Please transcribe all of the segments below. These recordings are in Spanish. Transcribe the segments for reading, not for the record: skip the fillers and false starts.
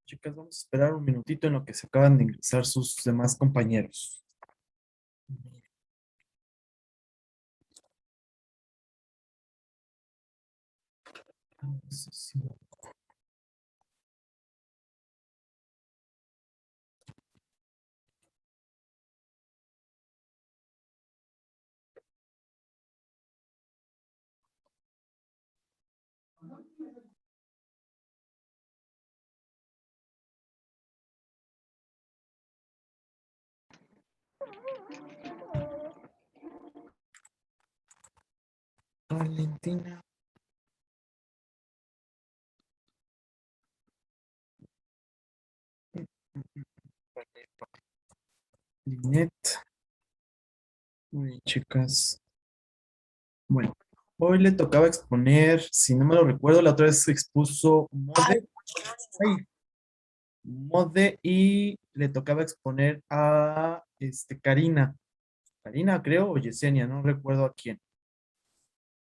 Chicas, vamos a esperar un minutito en lo que se acaban de ingresar sus demás compañeros. Valentina. Linet. Muy bien, chicas. Bueno, hoy le tocaba exponer, si no me lo recuerdo, la otra vez se expuso Mode y le tocaba exponer a Karina. Karina, creo, o Yesenia, no recuerdo a quién.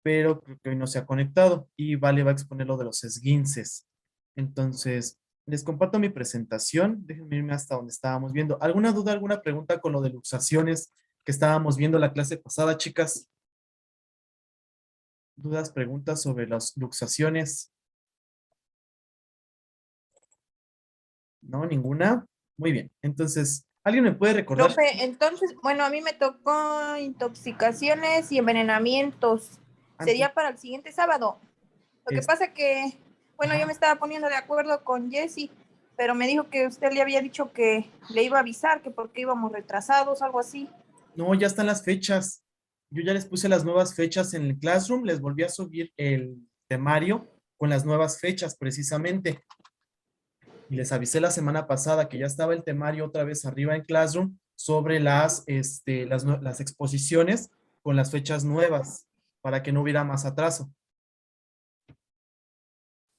Pero creo que hoy no se ha conectado y Vale va a exponer lo de los esguinces. Entonces, les comparto mi presentación. Déjenme irme hasta donde estábamos viendo. ¿Alguna duda, alguna pregunta con lo de luxaciones que estábamos viendo la clase pasada, chicas? ¿Dudas, preguntas sobre las luxaciones? ¿No? ¿Ninguna? Muy bien. Entonces, ¿alguien me puede recordar? Profe, entonces, bueno, a mí me tocó intoxicaciones y envenenamientos. Antes, Sería para el siguiente sábado. Lo que es- pasa que, bueno, yo me estaba poniendo de acuerdo con Jessy, pero me dijo que usted le había dicho que le iba a avisar, que porque íbamos retrasados, algo así. no, ya están las fechas. Yo ya les puse las nuevas fechas en el Classroom. Les volví a subir el temario con las nuevas fechas precisamente. Y les avisé la semana pasada que ya estaba el temario otra vez arriba en Classroom sobre las exposiciones con las fechas nuevas para que no hubiera más atraso.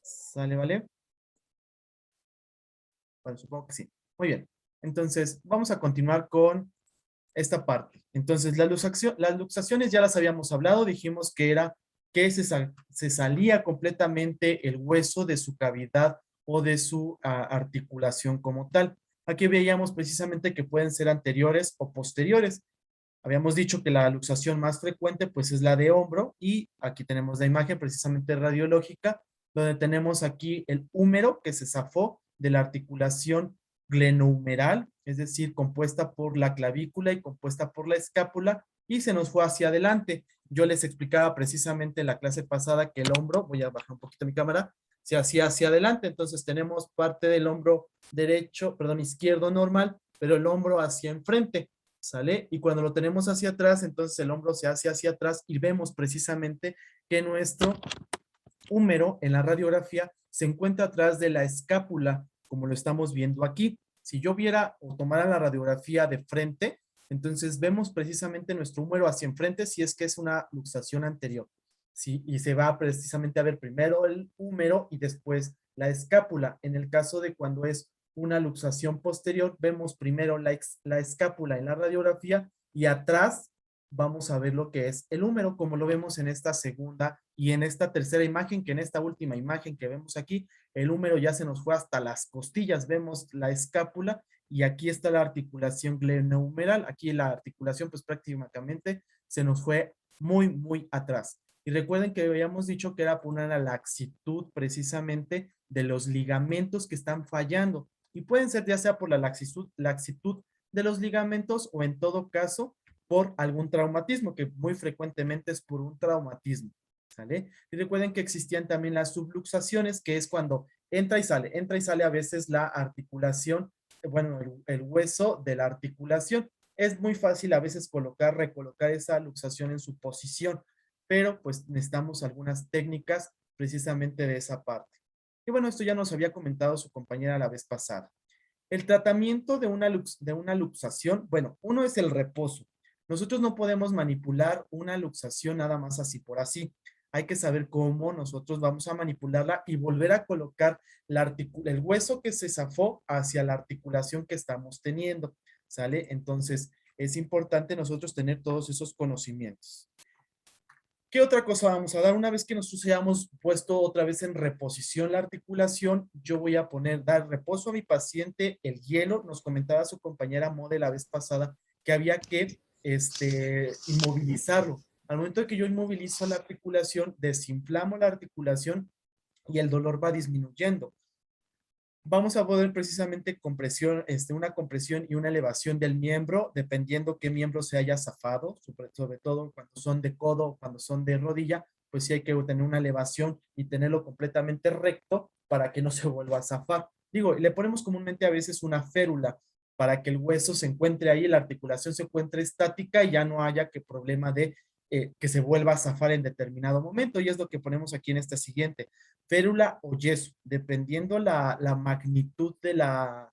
¿Sale, vale? Bueno, supongo que sí. Muy bien. Entonces, vamos a continuar con esta parte. Entonces, las luxaciones ya las habíamos hablado. Dijimos que era que se salía completamente el hueso de su cavidad o de su articulación como tal. Aquí veíamos precisamente que pueden ser anteriores o posteriores. Habíamos dicho que la luxación más frecuente pues es la de hombro y aquí tenemos la imagen precisamente radiológica donde tenemos aquí el húmero que se zafó de la articulación glenohumeral, es decir, compuesta por la clavícula y compuesta por la escápula y se nos fue hacia adelante. Yo les explicaba precisamente en la clase pasada que el hombro, voy a bajar un poquito mi cámara, se hacía hacia adelante, entonces tenemos parte del hombro derecho, perdón, izquierdo normal, pero el hombro hacia enfrente. ¿Sale? Y cuando lo tenemos hacia atrás, entonces el hombro se hace hacia atrás y vemos precisamente que nuestro húmero en la radiografía se encuentra atrás de la escápula, como lo estamos viendo aquí. Si yo viera o tomara la radiografía de frente, entonces vemos precisamente nuestro húmero hacia enfrente si es que es una luxación anterior. ¿Sí? Y se va precisamente a ver primero el húmero y después la escápula. En el caso de cuando es una luxación posterior, vemos primero la escápula en la radiografía y atrás vamos a ver lo que es el húmero, como lo vemos en esta segunda y en esta tercera imagen, que en esta última imagen que vemos aquí, el húmero ya se nos fue hasta las costillas, vemos la escápula y aquí está la articulación glenohumeral, aquí la articulación pues prácticamente se nos fue muy, muy atrás. Y recuerden que habíamos dicho que era por una laxitud precisamente de los ligamentos que están fallando. Y pueden ser ya sea por la laxitud de los ligamentos o en todo caso por algún traumatismo, que muy frecuentemente es por un traumatismo. ¿Sale? Y recuerden que existían también las subluxaciones, que es cuando entra y sale a veces la articulación, bueno, el hueso de la articulación. Es muy fácil a veces recolocar esa luxación en su posición, pero pues necesitamos algunas técnicas precisamente de esa parte. Y bueno, esto ya nos había comentado su compañera la vez pasada. El tratamiento de una luxación, bueno, uno es el reposo. Nosotros no podemos manipular una luxación nada más así por así. Hay que saber cómo nosotros vamos a manipularla y volver a colocar el hueso que se zafó hacia la articulación que estamos teniendo. ¿Sale? Entonces, es importante nosotros tener todos esos conocimientos. ¿Qué otra cosa vamos a dar? Una vez que nosotros hayamos puesto otra vez en reposición la articulación, yo voy a dar reposo a mi paciente, el hielo. Nos comentaba su compañera Mode la vez pasada que había que inmovilizarlo. Al momento de que yo inmovilizo la articulación, desinflamo la articulación y el dolor va disminuyendo. Vamos a poder precisamente una compresión y una elevación del miembro, dependiendo qué miembro se haya zafado, sobre todo cuando son de codo o cuando son de rodilla, pues sí hay que tener una elevación y tenerlo completamente recto para que no se vuelva a zafar. Digo, le ponemos comúnmente a veces una férula para que el hueso se encuentre ahí, la articulación se encuentre estática y ya no haya que problema de que se vuelva a zafar en determinado momento, y es lo que ponemos aquí en esta siguiente. Férula o yeso, dependiendo la magnitud de la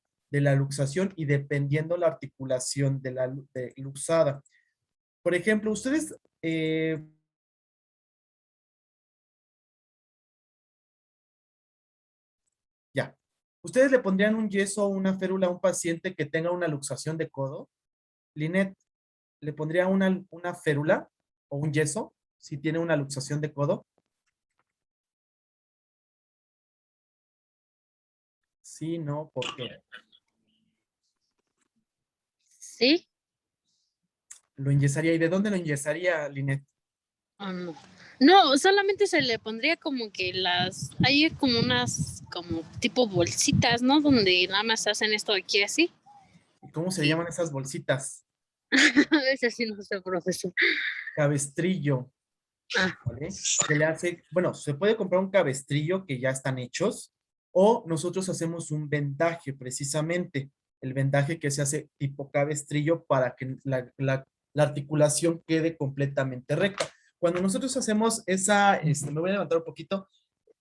luxación y dependiendo la articulación de la luxada. Por ejemplo, ustedes, ya, ¿ustedes le pondrían un yeso o una férula a un paciente que tenga una luxación de codo? Linet, ¿le pondría una férula o un yeso si tiene una luxación de codo? Sí, no, ¿por qué? Sí. Lo enyesaría. ¿Y de dónde lo enyesaría, Linet? No. No, solamente se le pondría como que hay como unas, como tipo bolsitas, ¿no? Donde nada más hacen esto aquí así. ¿Y cómo se llaman esas bolsitas? Ese sí no sé, profesor. Cabestrillo. Ah, ¿Vale? Se le hace, bueno, se puede comprar un cabestrillo que ya están hechos, o nosotros hacemos un vendaje precisamente, el vendaje que se hace tipo cabestrillo para que la articulación quede completamente recta. Cuando nosotros hacemos me voy a levantar un poquito,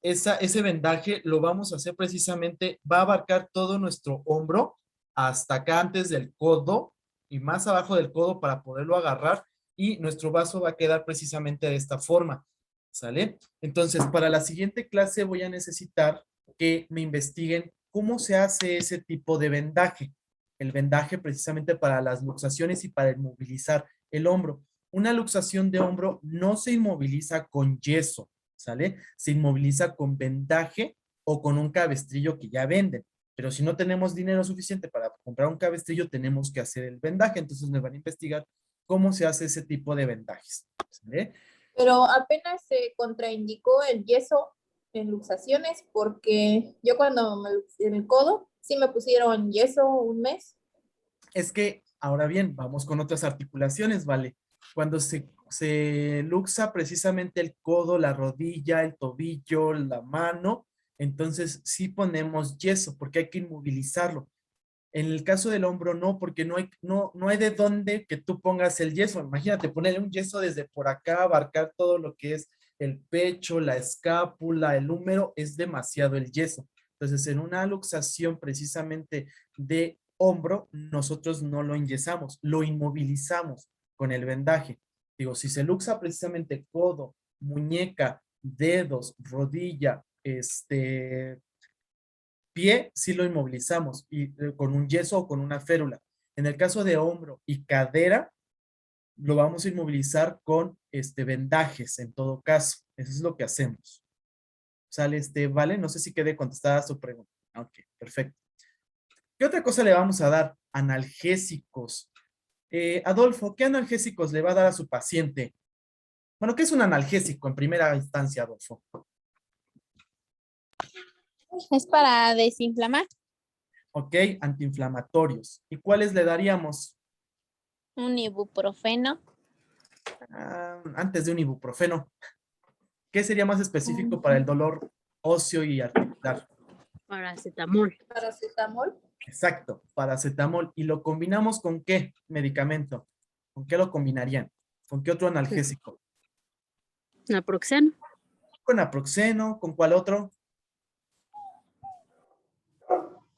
ese vendaje lo vamos a hacer precisamente, va a abarcar todo nuestro hombro hasta acá antes del codo y más abajo del codo para poderlo agarrar, y nuestro vaso va a quedar precisamente de esta forma, ¿sale? Entonces, para la siguiente clase voy a necesitar que me investiguen cómo se hace ese tipo de vendaje. El vendaje precisamente para las luxaciones y para inmovilizar el hombro. Una luxación de hombro no se inmoviliza con yeso, ¿sale? Se inmoviliza con vendaje o con un cabestrillo que ya venden. Pero si no tenemos dinero suficiente para comprar un cabestrillo, tenemos que hacer el vendaje. Entonces me van a investigar cómo se hace ese tipo de vendajes, ¿sale? Pero apenas se contraindicó el yeso en luxaciones porque yo cuando me luxé en el codo, sí me pusieron yeso un mes. Es que, ahora bien, vamos con otras articulaciones, ¿vale? Cuando se luxa precisamente el codo, la rodilla, el tobillo, la mano, entonces sí ponemos yeso porque hay que inmovilizarlo. En el caso del hombro no, porque no hay de dónde que tú pongas el yeso. Imagínate ponerle un yeso desde por acá, abarcar todo lo que es el pecho, la escápula, el húmero, es demasiado el yeso. Entonces, en una luxación precisamente de hombro, nosotros no lo enyesamos, lo inmovilizamos con el vendaje. Digo, si se luxa precisamente codo, muñeca, dedos, rodilla, pie, sí lo inmovilizamos y con un yeso o con una férula. En el caso de hombro y cadera, lo vamos a inmovilizar con vendajes en todo caso. Eso es lo que hacemos. ¿Sale vale? No sé si quede contestada su pregunta. Ok, perfecto. ¿Qué otra cosa le vamos a dar? Analgésicos. Adolfo, ¿qué analgésicos le va a dar a su paciente? Bueno, ¿qué es un analgésico en primera instancia, Adolfo? Es para desinflamar. Ok, antiinflamatorios. ¿Y cuáles le daríamos? Un ibuprofeno. Antes de un ibuprofeno. ¿Qué sería más específico para el dolor óseo y articular? paracetamol. Paracetamol. Exacto, paracetamol. ¿Y lo combinamos con qué medicamento? ¿Con qué lo combinarían? ¿Con qué otro analgésico? Naproxeno. ¿Con naproxeno? ¿Con cuál otro?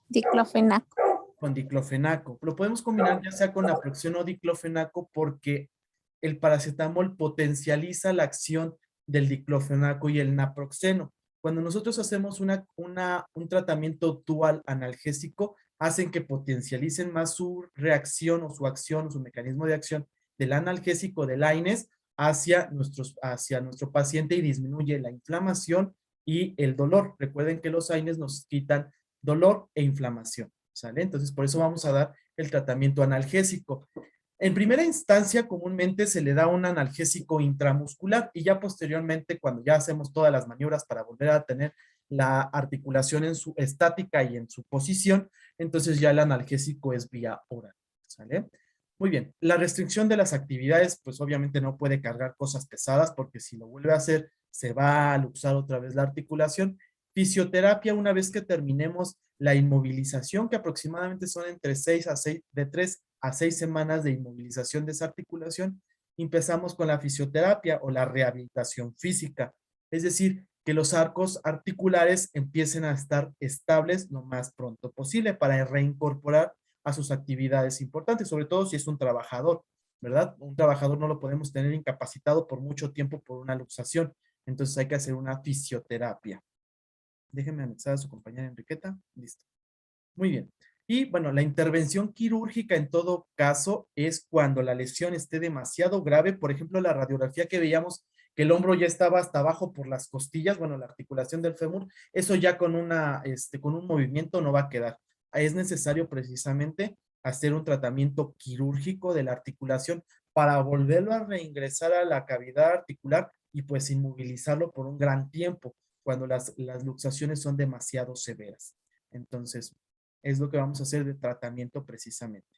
Diclofenaco. Con diclofenaco. Lo podemos combinar ya sea con naproxeno o diclofenaco porque el paracetamol potencializa la acción del diclofenaco y el naproxeno. Cuando nosotros hacemos un tratamiento dual analgésico, hacen que potencialicen más su reacción o su acción o su mecanismo de acción del analgésico del AINES hacia nuestro paciente y disminuye la inflamación y el dolor. Recuerden que los AINES nos quitan dolor e inflamación, ¿sale? Entonces, por eso vamos a dar el tratamiento analgésico. En primera instancia, comúnmente se le da un analgésico intramuscular y ya posteriormente, cuando ya hacemos todas las maniobras para volver a tener la articulación en su estática y en su posición, entonces ya el analgésico es vía oral, ¿sale? Muy bien, la restricción de las actividades, pues obviamente no puede cargar cosas pesadas porque si lo vuelve a hacer, se va a luxar otra vez la articulación. Fisioterapia, una vez que terminemos la inmovilización, que aproximadamente son entre 3 a 6 semanas de inmovilización de esa articulación, empezamos con la fisioterapia o la rehabilitación física. Es decir, que los arcos articulares empiecen a estar estables lo más pronto posible para reincorporar a sus actividades importantes, sobre todo si es un trabajador, ¿verdad? Un trabajador no lo podemos tener incapacitado por mucho tiempo por una luxación, entonces hay que hacer una fisioterapia. Déjenme anexar a su compañera Enriqueta. Listo. Muy bien. Y bueno, la intervención quirúrgica en todo caso es cuando la lesión esté demasiado grave. Por ejemplo, la radiografía que veíamos que el hombro ya estaba hasta abajo por las costillas, bueno, la articulación del fémur, eso ya con con un movimiento no va a quedar. Es necesario precisamente hacer un tratamiento quirúrgico de la articulación para volverlo a reingresar a la cavidad articular y pues inmovilizarlo por un gran tiempo cuando las luxaciones son demasiado severas. Entonces, es lo que vamos a hacer de tratamiento precisamente.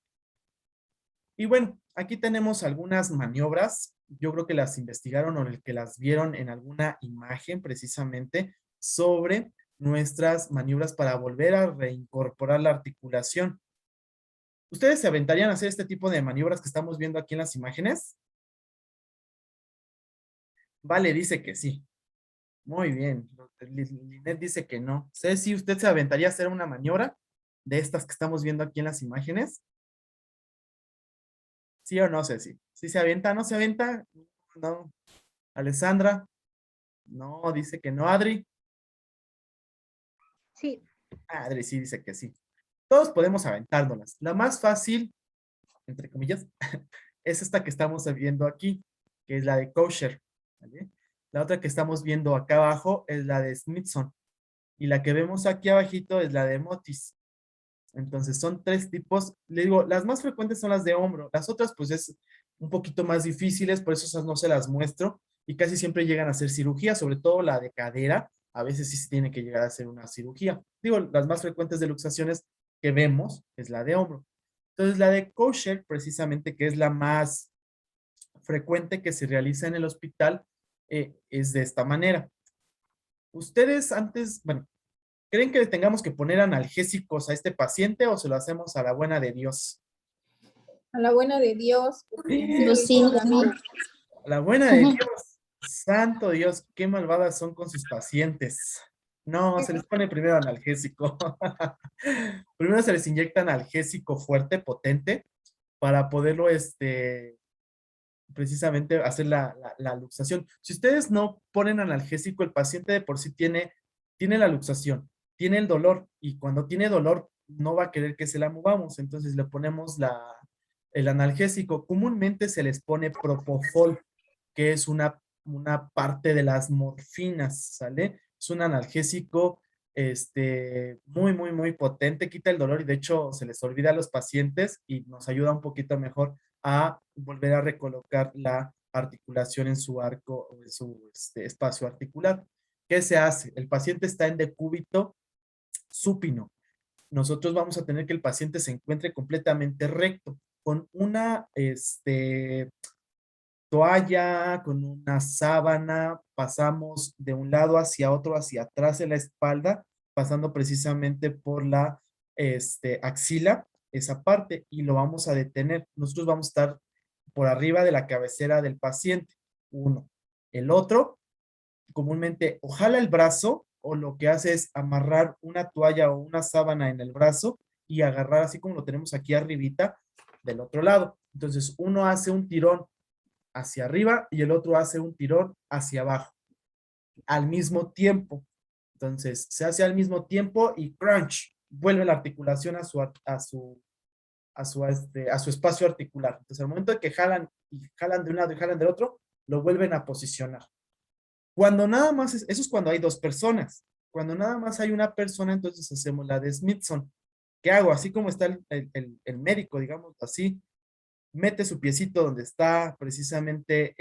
Y bueno, aquí tenemos algunas maniobras. Yo creo que las investigaron o que las vieron en alguna imagen precisamente sobre nuestras maniobras para volver a reincorporar la articulación. ¿Ustedes se aventarían a hacer este tipo de maniobras que estamos viendo aquí en las imágenes? Vale, dice que sí. Muy bien. Linet dice que no. Ceci, ¿usted se aventaría a hacer una maniobra de estas que estamos viendo aquí en las imágenes? ¿Sí o no, Ceci? ¿Sí se avienta? ¿No se avienta? No. Alessandra, no, dice que no. Adri, Sí, Adri sí dice que sí. Todos podemos aventárnoslas. La más fácil, entre comillas, es esta que estamos viendo aquí, que es la de Kosher, ¿vale? La otra que estamos viendo acá abajo es la de Smithson. Y la que vemos aquí abajito es la de Motis. Entonces son 3 tipos. Le digo, las más frecuentes son las de hombro. Las otras pues es un poquito más difíciles, por eso esas no se las muestro. Y casi siempre llegan a hacer cirugía, sobre todo la de cadera. A veces sí se tiene que llegar a hacer una cirugía. Digo, las más frecuentes de luxaciones que vemos es la de hombro. Entonces la de Kosher, precisamente, que es la más frecuente que se realiza en el hospital, es de esta manera. Ustedes antes, bueno, ¿creen que le tengamos que poner analgésicos a este paciente o se lo hacemos a la buena de Dios? A la buena de Dios, porque sí me lo Pues sí, hicieron a mí. A la buena de Dios. Santo Dios, qué malvadas son con sus pacientes. No, se les pone primero analgésico. Primero se les inyecta analgésico fuerte, potente, para poderlo, precisamente hacer la luxación. Si ustedes no ponen analgésico, el paciente de por sí tiene la luxación, tiene el dolor, y cuando tiene dolor no va a querer que se la movamos, entonces le ponemos el analgésico. Comúnmente se les pone propofol, que es una parte de las morfinas, ¿sale? Es un analgésico muy, muy, muy potente, quita el dolor y de hecho se les olvida a los pacientes y nos ayuda un poquito mejor a volver a recolocar la articulación en su arco o en su espacio articular. ¿Qué se hace? El paciente está en decúbito supino. Nosotros vamos a tener que el paciente se encuentre completamente recto, con una toalla, con una sábana, pasamos de un lado hacia otro, hacia atrás de la espalda, pasando precisamente por la axila, esa parte, y lo vamos a detener. Nosotros vamos a estar por arriba de la cabecera del paciente, uno. El otro, comúnmente, o jala el brazo, o lo que hace es amarrar una toalla o una sábana en el brazo y agarrar así como lo tenemos aquí arribita del otro lado. Entonces, uno hace un tirón hacia arriba y el otro hace un tirón hacia abajo al mismo tiempo. Entonces, se hace al mismo tiempo y crunch, vuelve la articulación a su espacio articular. Entonces, al momento de que jalan y jalan de un lado y jalan del otro, lo vuelven a posicionar. Cuando nada más, eso es cuando hay dos personas. Cuando nada más hay una persona, entonces hacemos la de Smithson. ¿Qué hago? Así como está el médico, digamos así, mete su piecito donde está precisamente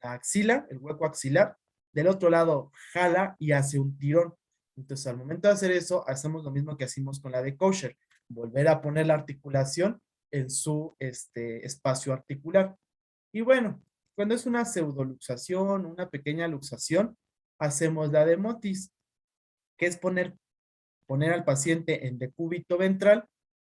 la axila, el hueco axilar, del otro lado jala y hace un tirón. Entonces, al momento de hacer eso, hacemos lo mismo que hacemos con la de Kosher, volver a poner la articulación en su espacio articular. Y bueno, cuando es una pseudoluxación, una pequeña luxación, hacemos la de Motis, que es poner al paciente en decúbito ventral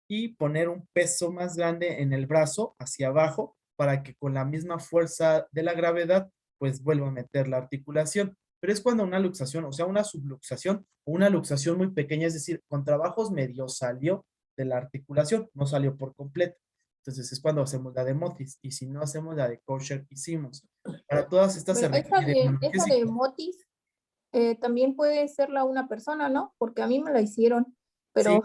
y poner un peso más grande en el brazo hacia abajo para que con la misma fuerza de la gravedad pues vuelva a meter la articulación. Pero es cuando una luxación, o sea, una subluxación o una luxación muy pequeña, es decir, con trabajos medio salió de la articulación, no salió por completo. Entonces es cuando hacemos la de Motis y si no hacemos la de Kosher hicimos. Para todas estas se Pero requiere un esa de analgésico. Motis también puede serla una persona, ¿no? Porque a mí me la hicieron, Sí, pero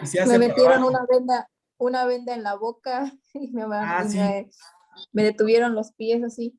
y se me hace para metieron abajo. una venda en la boca y Ah, sí, me detuvieron los pies así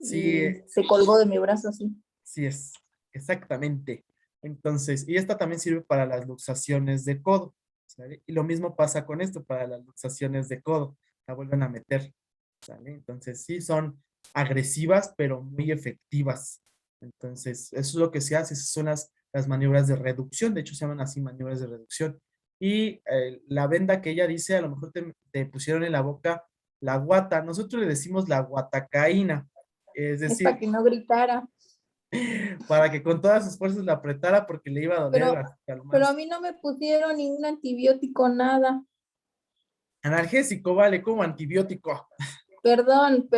sí, y se colgó de mi brazo así. sí es, exactamente. Entonces, y esta también sirve para las luxaciones de codo, ¿sale? Y lo mismo pasa con esto, para las luxaciones de codo, la vuelven a meter, ¿sale? Entonces, sí son agresivas, pero muy efectivas. Entonces, eso es lo que se hace, esas son las maniobras de reducción, de hecho se llaman así maniobras de reducción. Y la venda que ella dice, a lo mejor te pusieron en la boca la guata, nosotros le decimos la guatacaína, es Es para decir, que no gritara. para que con todas sus fuerzas la apretara porque le iba a doler Pero, hasta lo pero a más. mí no me pusieron ningún antibiótico, nada. Analgésico, vale, como antibiótico. Perdón,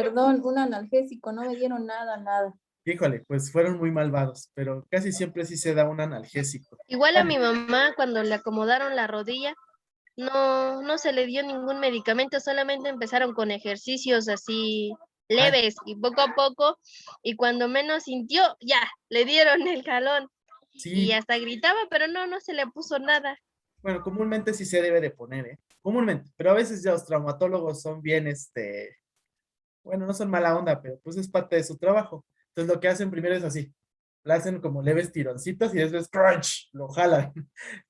un analgésico, no me dieron nada, nada. Híjole, pues fueron muy malvados, pero casi siempre sí se da un analgésico. Igual a mi mamá cuando le acomodaron la rodilla, no se le dio ningún medicamento, solamente empezaron con ejercicios así Ah, leves y poco a poco, y cuando menos sintió, ya, le dieron el jalón y sí, hasta gritaba, pero no se le puso nada. bueno, comúnmente sí se debe de poner, ¿eh? Comúnmente, pero a veces ya los traumatólogos son bien, bueno, no son mala onda, pero pues es parte de su trabajo. Entonces lo que hacen primero es así, le hacen como leves tironcitos y después crunch, lo jalan.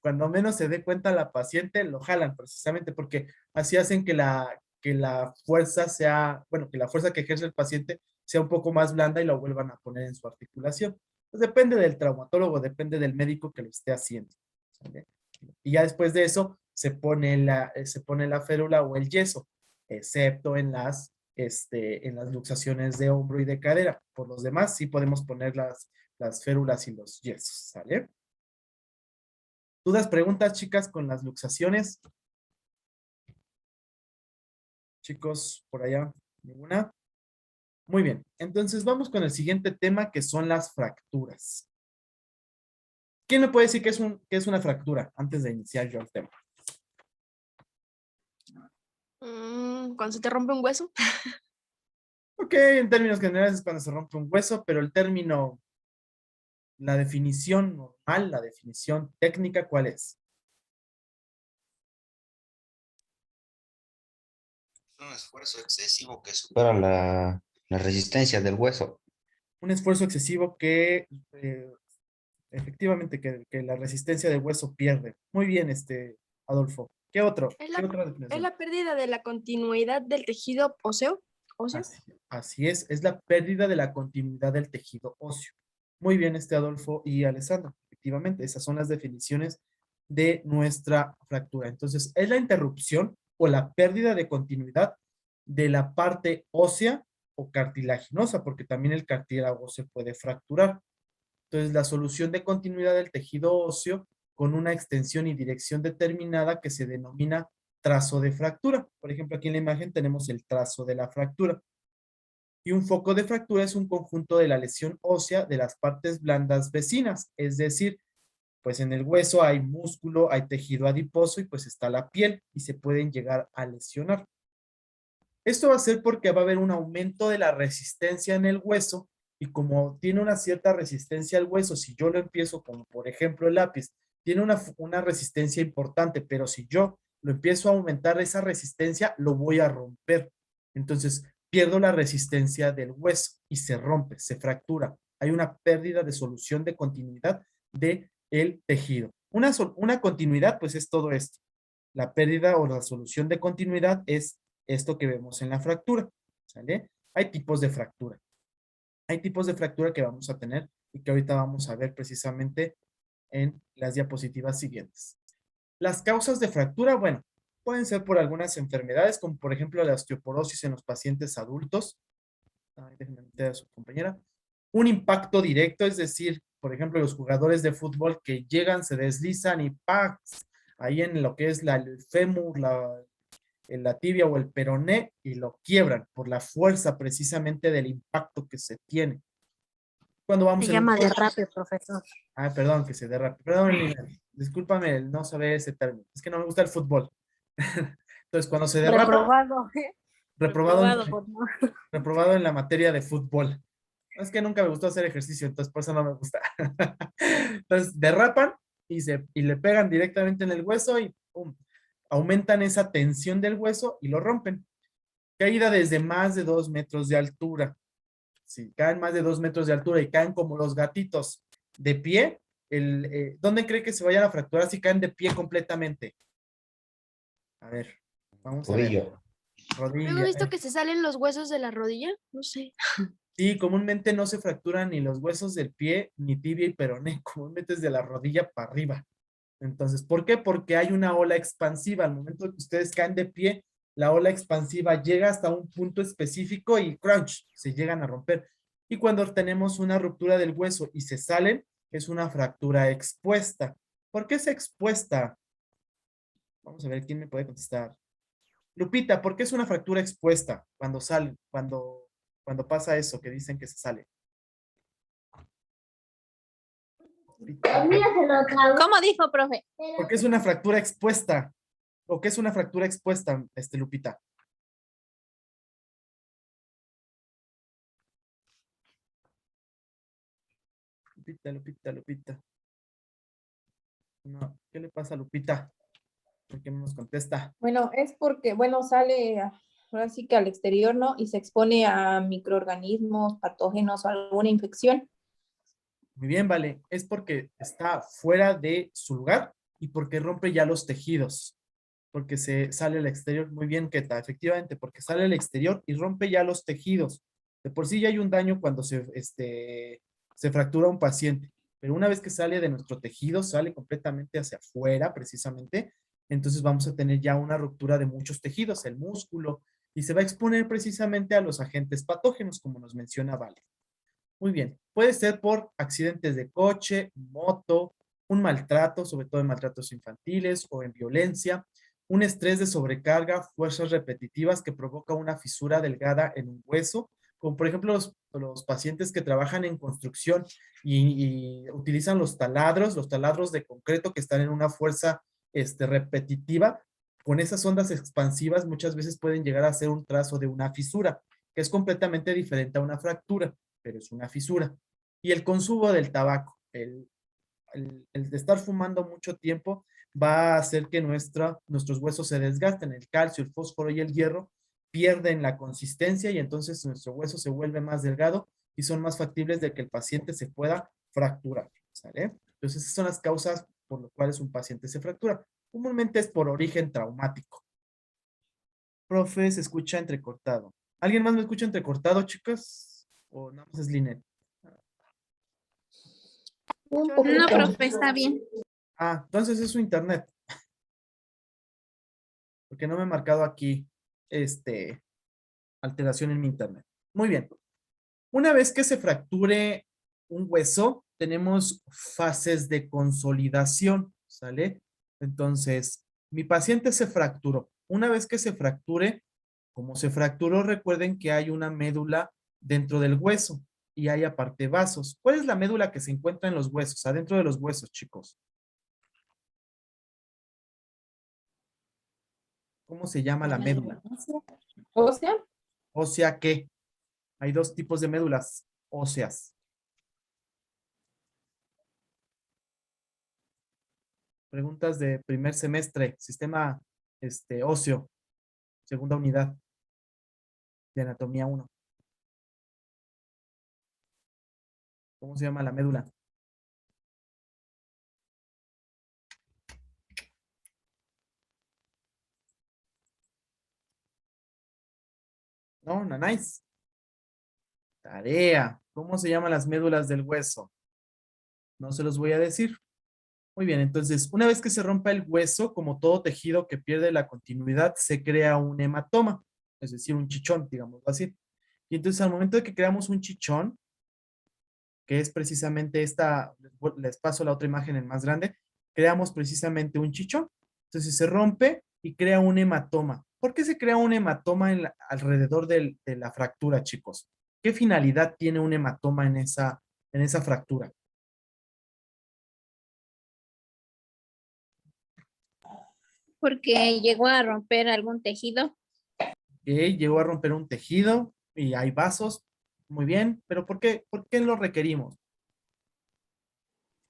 Cuando menos se dé cuenta la paciente, lo jalan precisamente porque así hacen que la fuerza sea, bueno, que la fuerza que ejerce el paciente sea un poco más blanda y lo vuelvan a poner en su articulación. Pues depende del traumatólogo, depende del médico que lo esté haciendo. ¿Sale? Y ya después de eso se pone la férula o el yeso, excepto en las luxaciones de hombro y de cadera. Por los demás, sí podemos poner las férulas y los yesos, ¿sale? ¿Dudas, preguntas, chicas, con las luxaciones? Chicos, por allá, ¿ninguna? Muy bien, entonces vamos con el siguiente tema que son las fracturas. ¿Quién me puede decir qué es una fractura antes de iniciar yo el tema? Cuando se te rompe un hueso. Ok, en términos generales es cuando se rompe un hueso, pero el término, la definición normal, la definición técnica, ¿cuál es? Un esfuerzo excesivo que supera la resistencia del hueso. Un esfuerzo excesivo que efectivamente que la resistencia del hueso pierde. Muy bien, Adolfo. ¿Qué otro? Es ¿Qué la, otra es definición? la pérdida de la continuidad del tejido óseo. Así es la pérdida de la continuidad del tejido óseo. Muy bien, Adolfo y Alessandro. Efectivamente, esas son las definiciones de nuestra fractura. Entonces, es la interrupción o la pérdida de continuidad de la parte ósea o cartilaginosa, porque también el cartílago se puede fracturar. Entonces, la solución de continuidad del tejido óseo con una extensión y dirección determinada que se denomina trazo de fractura. Por ejemplo, aquí en la imagen tenemos el trazo de la fractura. Y un foco de fractura es un conjunto de la lesión ósea de las partes blandas vecinas, es decir, pues en el hueso hay músculo, hay tejido adiposo y pues está la piel y se pueden llegar a lesionar. Esto va a ser porque va a haber un aumento de la resistencia en el hueso y como tiene una cierta resistencia al hueso, si yo lo empiezo como por ejemplo el lápiz, tiene una resistencia importante, pero si yo lo empiezo a aumentar esa resistencia, lo voy a romper. Entonces, pierdo la resistencia del hueso y se rompe, se fractura. Hay una pérdida de solución de continuidad del tejido. Una continuidad, pues es todo esto. La pérdida o la solución de continuidad es esto que vemos en la fractura. ¿Sale? Hay tipos de fractura. Hay tipos de fractura que vamos a tener y que ahorita vamos a ver precisamente en las diapositivas siguientes. Las causas de fractura, bueno, pueden ser por algunas enfermedades, como por ejemplo la osteoporosis en los pacientes adultos. Ay, déjenme meter a su compañera. Un impacto directo, es decir, por ejemplo, los jugadores de fútbol que llegan, se deslizan y ¡pac! Ahí en lo que es el fémur, la tibia o el peroné y lo quiebran por la fuerza precisamente del impacto que se tiene. Cuando vamos Se en un llama coche. derrape, profesor. Ah, perdón, que se derrape. Perdón, Lina, discúlpame el no saber ese término. Es que no me gusta el fútbol. Entonces, cuando se derrapa, Reprobado. reprobado Reprobado, por no. reprobado en la materia de fútbol. Es que nunca me gustó hacer ejercicio, entonces por eso no me gusta. Entonces, derrapan y le pegan directamente en el hueso y ¡pum! Aumentan esa tensión del hueso y lo rompen. Caída desde más de 2 metros de altura. Si caen más de 2 metros de altura y caen como los gatitos de pie, ¿dónde cree que se vayan a fracturar si caen de pie completamente? A ver, vamos a ver. Tobillo. Luego he Rodilla. visto que se salen los huesos de la rodilla. No sé. Sí, comúnmente no se fracturan ni los huesos del pie, ni tibia y peroné. Comúnmente es de la rodilla para arriba. Entonces, ¿por qué? Porque hay una ola expansiva. Al momento que ustedes caen de pie, la ola expansiva llega hasta un punto específico y crunch, se llegan a romper. Y cuando tenemos una ruptura del hueso y se salen, es una fractura expuesta. ¿Por qué es expuesta? Vamos a ver quién me puede contestar. Lupita, ¿por qué es una fractura expuesta cuando sale, cuando pasa eso que dicen que se sale? Lupita, ¿Cómo dijo, profe? ¿por qué es una fractura expuesta? ¿O qué es una fractura expuesta, Lupita? Lupita. No, ¿qué le pasa a Lupita? ¿Por qué no nos contesta? Bueno, es porque, bueno, sale ahora sí que al exterior, ¿no? Y se expone a microorganismos, patógenos o alguna infección. Muy bien, vale. Es porque está fuera de su lugar y porque rompe ya los tejidos. Porque se sale al exterior. Muy bien, Keta, efectivamente, porque sale al exterior y rompe ya los tejidos. De por sí ya hay un daño cuando se fractura un paciente, pero una vez que sale de nuestro tejido, sale completamente hacia afuera, precisamente, entonces vamos a tener ya una ruptura de muchos tejidos, el músculo, y se va a exponer precisamente a los agentes patógenos, como nos menciona Vale. Muy bien, puede ser por accidentes de coche, moto, un maltrato, sobre todo en maltratos infantiles o en violencia, un estrés de sobrecarga, fuerzas repetitivas que provoca una fisura delgada en un hueso, como por ejemplo los pacientes que trabajan en construcción y utilizan los taladros de concreto que están en una fuerza repetitiva, con esas ondas expansivas muchas veces pueden llegar a ser un trazo de una fisura, que es completamente diferente a una fractura, pero es una fisura. Y el consumo del tabaco, el de estar fumando mucho tiempo va a hacer que nuestros huesos se desgasten. El calcio, el fósforo y el hierro pierden la consistencia y entonces nuestro hueso se vuelve más delgado y son más factibles de que el paciente se pueda fracturar. ¿Sale? Entonces esas son las causas por las cuales un paciente se fractura. Comúnmente es por origen traumático. Profe, se escucha entrecortado. ¿Alguien más me escucha entrecortado, chicos? ¿O nada más es Linet? Un Yo poquito. No, profe, está bien. Ah, entonces es su internet. Porque no me he marcado aquí, alteración en mi internet. Muy bien. Una vez que se fracture un hueso, tenemos fases de consolidación, ¿sale? Entonces, mi paciente se fracturó. Una vez que se fracture, como se fracturó, recuerden que hay una médula dentro del hueso y hay aparte vasos. ¿Cuál es la médula que se encuentra en los huesos, adentro de los huesos, chicos? ¿Cómo se llama la médula? ¿Ósea? ¿Ósea qué? Hay dos tipos de médulas óseas. Preguntas de primer semestre, sistema óseo, segunda unidad. de anatomía 1. ¿Cómo se llama la médula? No, no, nice. Tarea. ¿Cómo se llaman las médulas del hueso? No se los voy a decir. Muy bien, entonces, una vez que se rompa el hueso, como todo tejido que pierde la continuidad, se crea un hematoma, es decir, un chichón, digamos así. Y entonces, al momento de que creamos un chichón, que es precisamente esta, les paso la otra imagen en más grande, creamos precisamente un chichón. Entonces, se rompe y crea un hematoma. ¿Por qué se crea un hematoma alrededor de la fractura, chicos? ¿Qué finalidad tiene un hematoma en esa fractura? Porque llegó a romper algún tejido. Que llegó a romper un tejido y hay vasos, muy bien, pero por qué lo requerimos?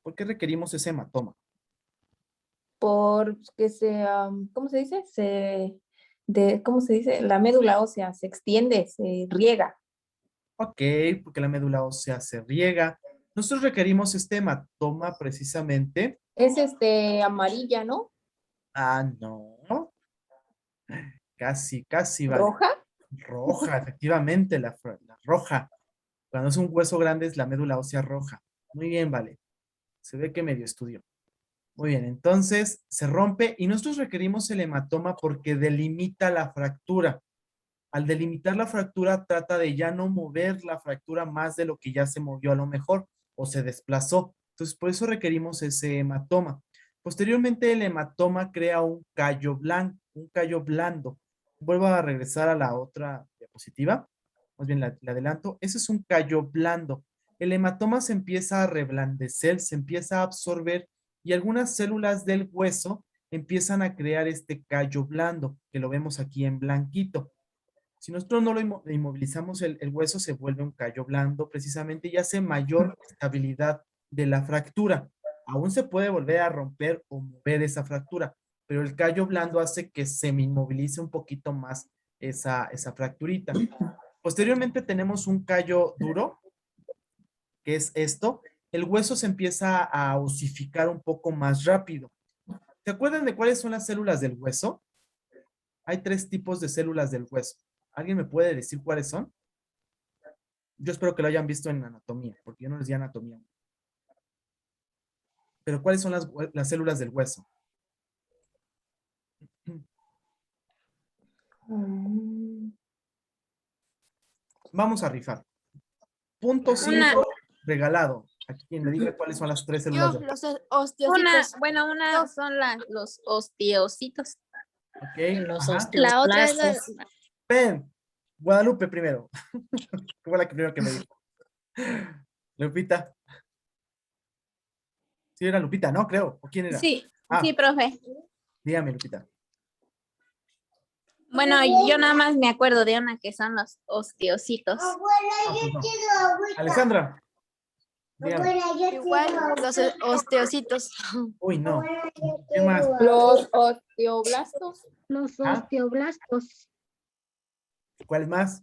¿Por qué requerimos ese hematoma? Porque ¿cómo se dice? ¿Cómo se dice? La médula ósea se extiende, se riega. Ok, porque la médula ósea se riega. Nosotros requerimos este hematoma precisamente. Es amarilla, ¿no? Ah, no, casi vale. ¿Roja? Roja, efectivamente, la roja. Cuando es un hueso grande es la médula ósea roja. Muy bien, vale. Se ve que medio estudió. Muy bien, entonces se rompe y nosotros requerimos el hematoma porque delimita la fractura. Al delimitar la fractura trata de ya no mover la fractura más de lo que ya se movió a lo mejor o se desplazó. Entonces por eso requerimos ese hematoma. Posteriormente el hematoma crea un callo blanco, un callo blando. Vuelvo a regresar a la otra diapositiva. Más bien la adelanto. Ese es un callo blando. El hematoma se empieza a reblandecer, se empieza a absorber y algunas células del hueso empiezan a crear este callo blando, que lo vemos aquí en blanquito. Si nosotros no lo inmovilizamos el hueso, se vuelve un callo blando precisamente y hace mayor estabilidad de la fractura. Aún se puede volver a romper o mover esa fractura, pero el callo blando hace que se inmovilice un poquito más esa fracturita. Posteriormente tenemos un callo duro, que es esto. El hueso se empieza a osificar un poco más rápido. ¿Se acuerdan de cuáles son las células del hueso? Hay 3 tipos de células del hueso. ¿Alguien me puede decir cuáles son? Yo espero que lo hayan visto en anatomía, porque yo no les di anatomía. Pero ¿cuáles son las células del hueso? Vamos a rifar. Punto 5 regalado. Aquí quien me diga cuáles son las 3 células Yo, del los Una, osteocitos. una son los osteocitos. Ok, Los ajá. La otra es osteoblastos. Ven, Guadalupe primero. Fue la que primero que me dijo. Lupita. Sí, era Lupita, ¿no? Creo. ¿O quién era? sí, Ah, sí, profe. dígame, Lupita. Bueno, yo nada más me acuerdo de una que son los osteocitos. Ah, pues no. Alessandra. Dígame. Igual, los osteocitos. Uy, no. ¿Quién más? Los osteoblastos. Los ¿Ah? osteoblastos. ¿Cuál más?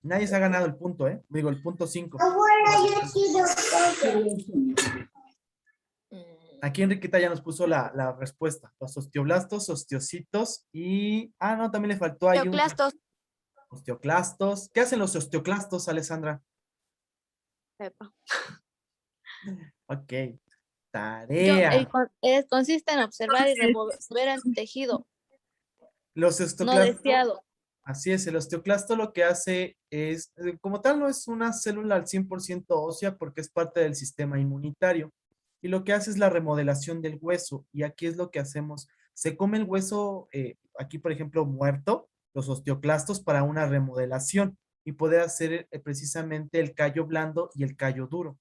Nadie se ha ganado el punto, ¿eh? Digo, el punto 5. Aquí Enriqueta ya nos puso la respuesta. Los osteoblastos, osteocitos y... Ah, no, también le faltó ahí un... Osteoclastos. Osteoclastos. ¿Qué hacen los osteoclastos, Alessandra? Epa. Ok. Yo, Tarea. consiste en observar y remover el tejido Los no osteoclastos... deseado. Así es, el osteoclasto lo que hace es, como tal, no es una célula al 100% ósea porque es parte del sistema inmunitario. Y lo que hace es la remodelación del hueso. Y aquí es lo que hacemos. Se come el hueso, aquí por ejemplo, muerto, los osteoclastos para una remodelación y poder hacer precisamente el callo blando y el callo duro.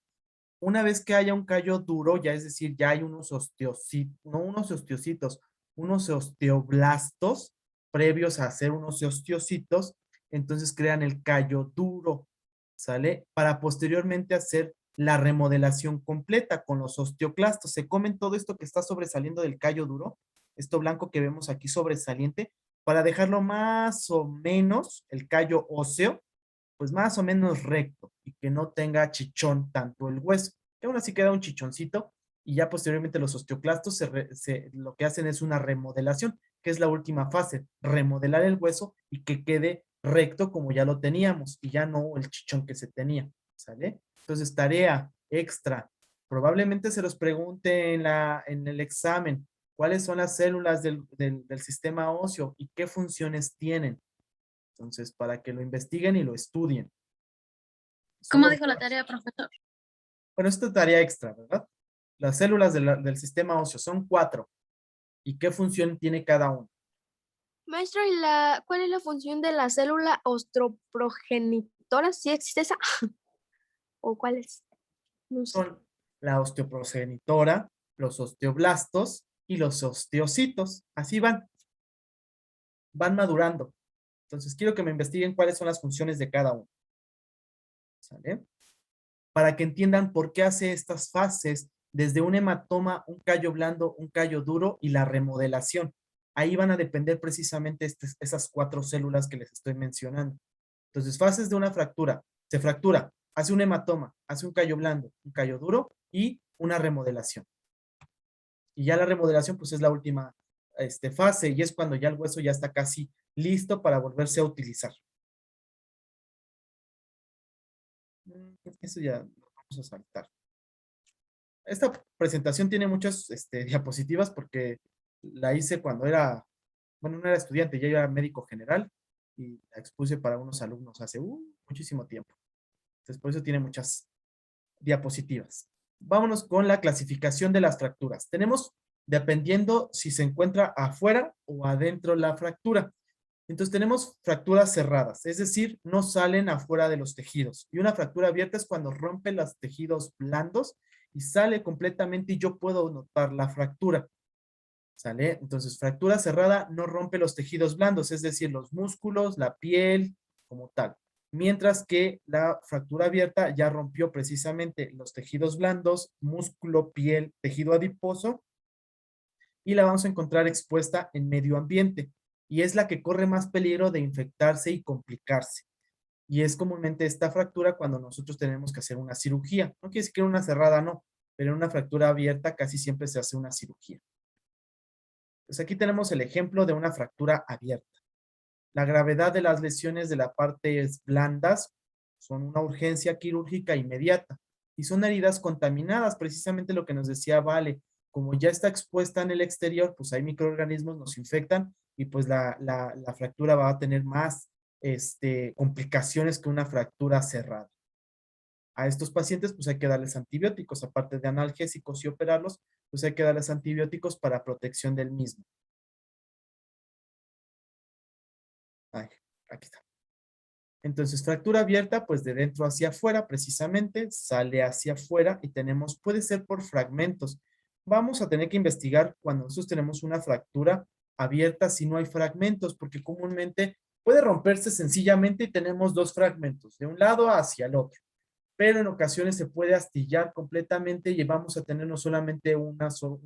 Una vez que haya un callo duro, ya es decir, ya hay unos osteocitos, no unos osteocitos, unos osteoblastos previos a hacer unos osteocitos, entonces crean el callo duro, ¿sale? Para posteriormente hacer la remodelación completa con los osteoclastos. Se comen todo esto que está sobresaliendo del callo duro, esto blanco que vemos aquí sobresaliente, para dejarlo más o menos, el callo óseo, pues más o menos recto y que no tenga chichón tanto el hueso. Que aún así queda un chichoncito y ya posteriormente los osteoclastos lo que hacen es una remodelación, que es la última fase, remodelar el hueso y que quede recto como ya lo teníamos y ya no el chichón que se tenía, ¿sale? Entonces, tarea extra. Probablemente se los pregunte en el examen, ¿cuáles son las células del sistema óseo y qué funciones tienen? Entonces, para que lo investiguen y lo estudien. ¿Cómo Solo- dijo la tarea, profesor? Bueno, esta es tarea extra, ¿verdad? Las células del sistema óseo son 4. ¿Y qué función tiene cada una? Maestro, ¿y cuál es la función de la célula osteoprogenitora? ¿Sí existe esa? ¿O cuál es? No sé. Son la osteoprogenitora, los osteoblastos y los osteocitos. Así van madurando. Entonces, quiero que me investiguen cuáles son las funciones de cada uno. ¿Sale? Para que entiendan por qué hace estas fases desde un hematoma, un callo blando, un callo duro y la remodelación. Ahí van a depender precisamente esas 4 células que les estoy mencionando. Entonces, fases de una fractura. Se fractura, hace un hematoma, hace un callo blando, un callo duro y una remodelación. Y ya la remodelación, pues es la última fase y es cuando ya el hueso ya está casi listo para volverse a utilizar. Eso ya lo vamos a saltar. Esta presentación tiene muchas diapositivas porque la hice cuando era, bueno, no era estudiante, ya era médico general y la expuse para unos alumnos hace muchísimo tiempo. Entonces, por eso tiene muchas diapositivas. Vámonos con la clasificación de las fracturas. Tenemos, dependiendo si se encuentra afuera o adentro la fractura. Entonces tenemos fracturas cerradas, es decir, no salen afuera de los tejidos. Y una fractura abierta es cuando rompe los tejidos blandos y sale completamente y yo puedo notar la fractura. ¿Sale? Entonces, fractura cerrada no rompe los tejidos blandos, es decir, los músculos, la piel, como tal. Mientras que la fractura abierta ya rompió precisamente los tejidos blandos, músculo, piel, tejido adiposo, y la vamos a encontrar expuesta en medio ambiente. Y es la que corre más peligro de infectarse y complicarse. Y es comúnmente esta fractura cuando nosotros tenemos que hacer una cirugía. No quiere decir que en una cerrada no, pero en una fractura abierta casi siempre se hace una cirugía. Pues aquí tenemos el ejemplo de una fractura abierta. La gravedad de las lesiones de las partes blandas son una urgencia quirúrgica inmediata y son heridas contaminadas, precisamente lo que nos decía Vale. Como ya está expuesta en el exterior, pues hay microorganismos, nos infectan y pues la fractura va a tener más complicaciones que una fractura cerrada. A estos pacientes pues hay que darles antibióticos, aparte de analgésicos y operarlos, pues hay que darles antibióticos para protección del mismo. Ay, aquí está. Entonces, fractura abierta, pues de dentro hacia afuera, precisamente, sale hacia afuera y tenemos, puede ser por fragmentos. Vamos a tener que investigar cuando nosotros tenemos una fractura abierta si no hay fragmentos, porque comúnmente puede romperse sencillamente y tenemos 2 fragmentos, de un lado hacia el otro. Pero en ocasiones se puede astillar completamente y vamos a tener no solamente un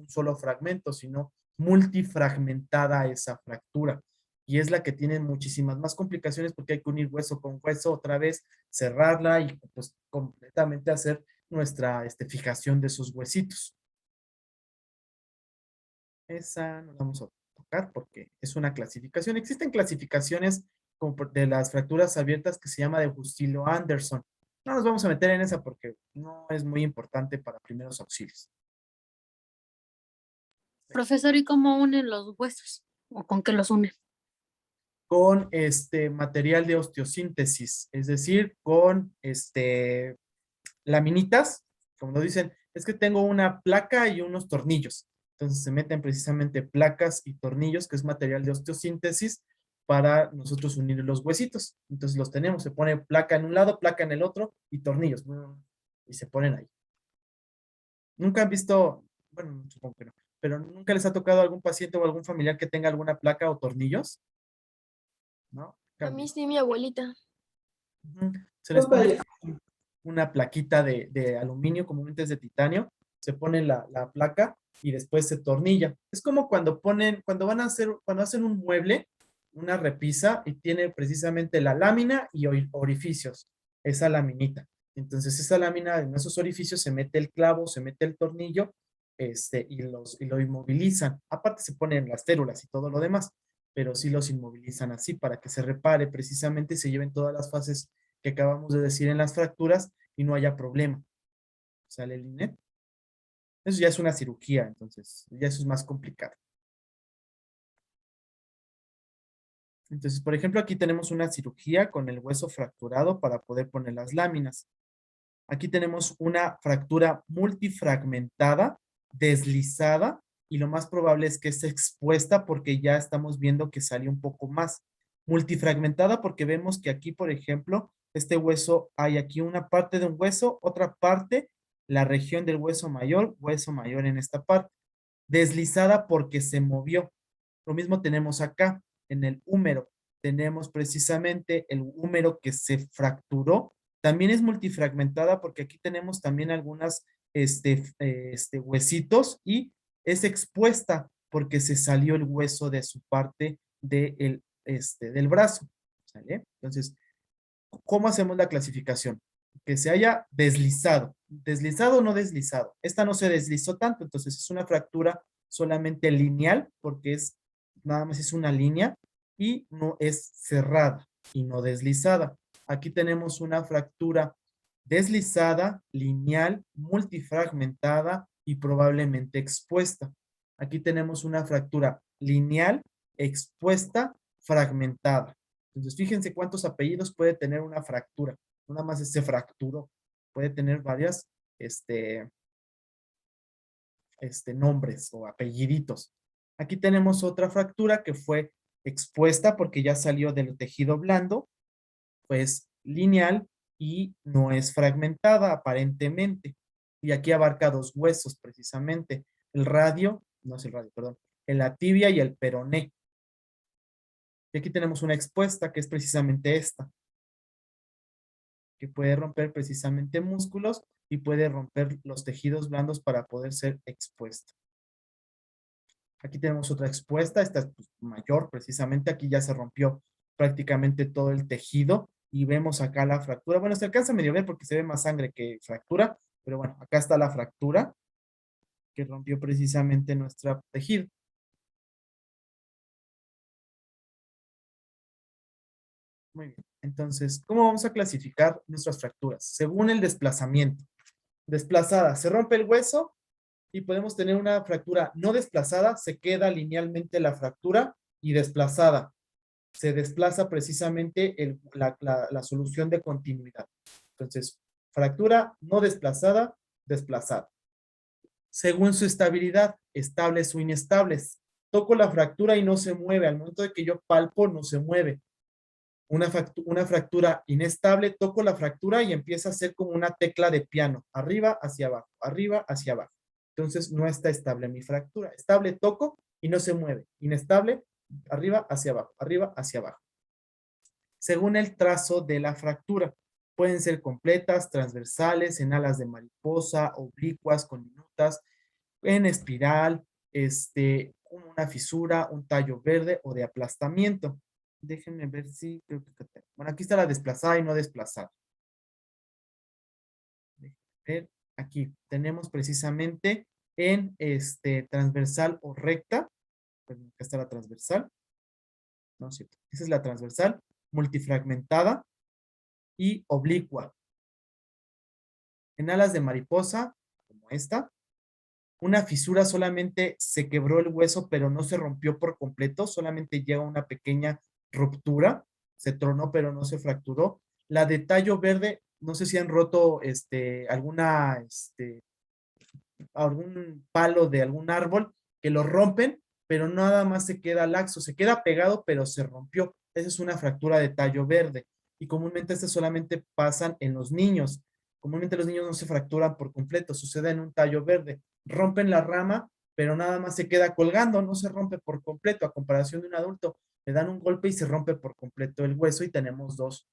solo fragmento, sino multifragmentada esa fractura. Y es la que tiene muchísimas más complicaciones porque hay que unir hueso con hueso otra vez, cerrarla y pues completamente hacer nuestra fijación de esos huesitos. Esa no la vamos a tocar porque es una clasificación. Existen clasificaciones como de las fracturas abiertas que se llama de Bustillo-Anderson. No nos vamos a meter en esa porque no es muy importante para primeros auxilios. Profesor, ¿y cómo unen los huesos? ¿O con qué los unen? Con material de osteosíntesis, es decir, con laminitas, como lo dicen, es que tengo una placa y unos tornillos. Entonces se meten precisamente placas y tornillos, que es material de osteosíntesis, para nosotros unir los huesitos. Entonces los tenemos, se pone placa en un lado, placa en el otro y tornillos. Y se ponen ahí. Nunca han visto, bueno, supongo que no, pero nunca les ha tocado a algún paciente o algún familiar que tenga alguna placa o tornillos, ¿no? A mí sí, mi abuelita. Ujú. Se les pone una plaquita de aluminio, comúnmente es de titanio, se pone la placa y después se tornilla. Es como cuando cuando hacen un mueble, una repisa y tiene precisamente la lámina y orificios, esa laminita. Entonces esa lámina, en esos orificios se mete el clavo, se mete el tornillo, y lo inmovilizan. Aparte se ponen las férulas y todo lo demás, pero sí los inmovilizan así para que se repare precisamente y se lleven todas las fases que acabamos de decir en las fracturas y no haya problema. ¿Sale, Linet? Eso ya es una cirugía, entonces ya eso es más complicado. Entonces, por ejemplo, aquí tenemos una cirugía con el hueso fracturado para poder poner las láminas. Aquí tenemos una fractura multifragmentada, deslizada, y lo más probable es que esté expuesta porque ya estamos viendo que salió un poco más. Multifragmentada porque vemos que aquí, por ejemplo, este hueso, hay aquí una parte de un hueso, otra parte, la región del hueso mayor en esta parte. Deslizada porque se movió. Lo mismo tenemos acá, en el húmero. Tenemos precisamente el húmero que se fracturó. También es multifragmentada porque aquí tenemos también algunas huesitos y es expuesta porque se salió el hueso de su parte del brazo. ¿Sale? Entonces, ¿cómo hacemos la clasificación? Que se haya deslizado. ¿Deslizado o no deslizado? Esta no se deslizó tanto, entonces es una fractura solamente lineal porque nada más es una línea y no es cerrada y no deslizada. Aquí tenemos una fractura deslizada, lineal, multifragmentada y probablemente expuesta. Aquí tenemos una fractura lineal, expuesta, fragmentada. Entonces, fíjense cuántos apellidos puede tener una fractura. No nada más se fracturó. Puede tener varias nombres o apelliditos. Aquí tenemos otra fractura que fue expuesta porque ya salió del tejido blando, pues lineal y no es fragmentada aparentemente. Y aquí abarca dos huesos precisamente, el radio, no es el radio, perdón, en la tibia y el peroné. Y aquí tenemos una expuesta que es precisamente esta, que puede romper precisamente músculos y puede romper los tejidos blandos para poder ser expuesta. Aquí tenemos otra expuesta, esta es mayor precisamente, aquí ya se rompió prácticamente todo el tejido y vemos acá la fractura. Bueno, se alcanza medio a ver porque se ve más sangre que fractura, pero bueno, acá está la fractura que rompió precisamente nuestro tejido. Muy bien, entonces, ¿cómo vamos a clasificar nuestras fracturas? Según el desplazamiento. Desplazada, se rompe el hueso y podemos tener una fractura no desplazada, se queda linealmente la fractura, y desplazada, se desplaza precisamente la solución de continuidad. Entonces, fractura no desplazada, desplazada. Según su estabilidad, estables o inestables. Toco la fractura y no se mueve. Al momento de que yo palpo, no se mueve. Una fractura inestable, toco la fractura y empieza a ser como una tecla de piano. Arriba, hacia abajo, arriba, hacia abajo. Entonces, no está estable mi fractura. Estable, toco y no se mueve. Inestable, arriba, hacia abajo, arriba, hacia abajo. Según el trazo de la fractura. Pueden ser completas, transversales, en alas de mariposa, oblicuas, con minutas, en espiral, como una fisura, un tallo verde o de aplastamiento. Déjenme ver si creo que... Bueno, aquí está la desplazada y no desplazada. Déjenme ver. Aquí tenemos precisamente en transversal o recta. Perdón, acá está la transversal. No es cierto. Esa es la transversal, multifragmentada y oblicua. En alas de mariposa, como esta, una fisura solamente se quebró el hueso, pero no se rompió por completo, solamente llega una pequeña ruptura, se tronó, pero no se fracturó. La de tallo verde, no sé si han roto algún palo de algún árbol, que lo rompen, pero nada más se queda laxo, se queda pegado, pero se rompió. Esa es una fractura de tallo verde. Y comúnmente estas solamente pasan en los niños. Comúnmente los niños no se fracturan por completo, sucede en un tallo verde. Rompen la rama, pero nada más se queda colgando, no se rompe por completo, a comparación de un adulto. Le dan un golpe y se rompe por completo el hueso y tenemos dos